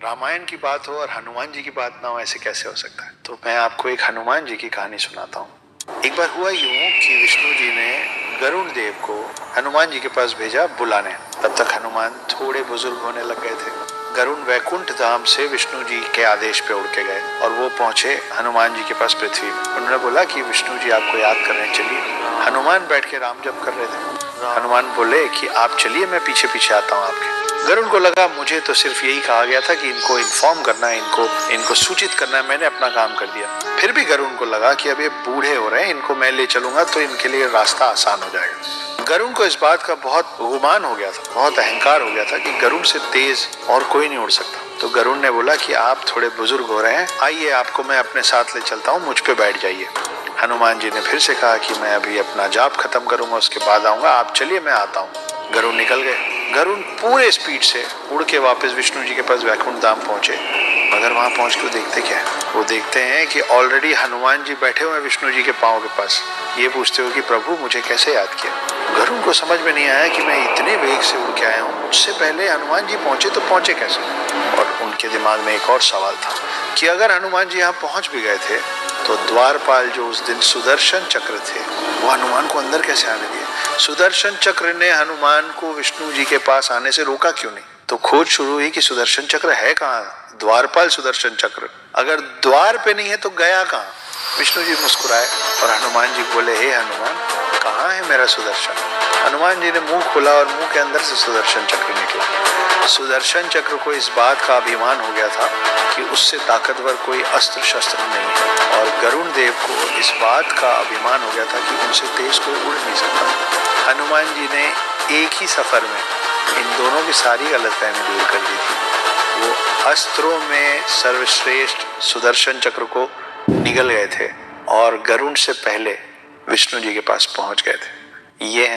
रामायण की बात हो और हनुमान जी की बात ना हो, ऐसे कैसे हो सकता है। तो मैं आपको एक हनुमान जी की कहानी सुनाता हूँ। एक बार हुआ यूं कि विष्णु जी ने गरुण देव को हनुमान जी के पास भेजा बुलाने। तब तक हनुमान थोड़े बुजुर्ग होने लग गए थे। गरुण वैकुंठ धाम से विष्णु जी के आदेश पे उड़ के गए और वो पहुंचे हनुमान जी के पास पृथ्वी में। उन्होंने बोला कि विष्णु जी आपको याद कर रहे हैं, चलिए। हनुमान बैठ के राम जप कर रहे थे। हनुमान बोले कि आप चलिए, मैं पीछे पीछे आता हूँ आपके। गरुण को लगा मुझे तो सिर्फ यही कहा गया था कि इनको इन्फॉर्म करना है, इनको सूचित करना है, मैंने अपना काम कर दिया। फिर भी गरुण को लगा कि अब ये बूढ़े हो रहे हैं, इनको मैं ले चलूंगा तो इनके लिए रास्ता आसान हो जाएगा। गरुण को इस बात का बहुत गुमान हो गया था, बहुत अहंकार हो गया था कि गरुण से तेज और कोई नहीं उड़ सकता। तो गरुण ने बोला कि आप थोड़े बुजुर्ग हो रहे हैं, आइए आपको मैं अपने साथ ले चलता हूँ, मुझ पे बैठ जाइए। हनुमान जी ने फिर से कहा कि मैं अभी अपना जाप खत्म करूंगा, उसके बाद आऊंगा, आप चलिए मैं आता हूँ। गरुण निकल गए। गरुण पूरे स्पीड से उड़ के वापस विष्णु जी के पास वैकुंठ धाम पहुंचे। मगर वहां पहुंच के देखते क्या है, वो देखते हैं कि ऑलरेडी हनुमान जी बैठे हुए हैं विष्णु जी के पांव के पास। ये पूछते हो कि प्रभु मुझे कैसे याद किया। गरुण को समझ में नहीं आया कि मैं इतने वेग से उड़ के आया हूँ, मुझसे पहले हनुमान जी पहुंचे तो पहुंचे कैसे। और उनके दिमाग में एक और सवाल था कि अगर हनुमान जी यहाँ पहुंच भी गए थे तो द्वारपाल जो उस दिन सुदर्शन चक्र थे वो हनुमान को अंदर कैसे आने दिए। सुदर्शन चक्र ने हनुमान को विष्णु जी के पास आने से रोका क्यों नहीं। तो खोज शुरू हुई कि सुदर्शन चक्र है कहाँ, द्वारपाल सुदर्शन चक्र अगर द्वार पे नहीं है तो गया कहाँ। विष्णु जी मुस्कुराए और हनुमान जी बोले, हे हनुमान, कहाँ है मेरा सुदर्शन। हनुमान जी ने मुंह खोला और मुंह के अंदर से सुदर्शन चक्र निकला। सुदर्शन चक्र को इस बात का अभिमान हो गया था कि उससे ताकतवर कोई अस्त्र शस्त्र नहीं है, और गरुण देव को इस बात का अभिमान हो गया था कि उनसे तेज कोई उड़ नहीं सकता। हनुमान जी ने एक ही सफर में इन दोनों की सारी गलतफहमी दूर कर दी थी। वो अस्त्रों में सर्वश्रेष्ठ सुदर्शन चक्र को निगल गए थे और गरुण से पहले विष्णु जी के पास पहुंच गए थे। ये है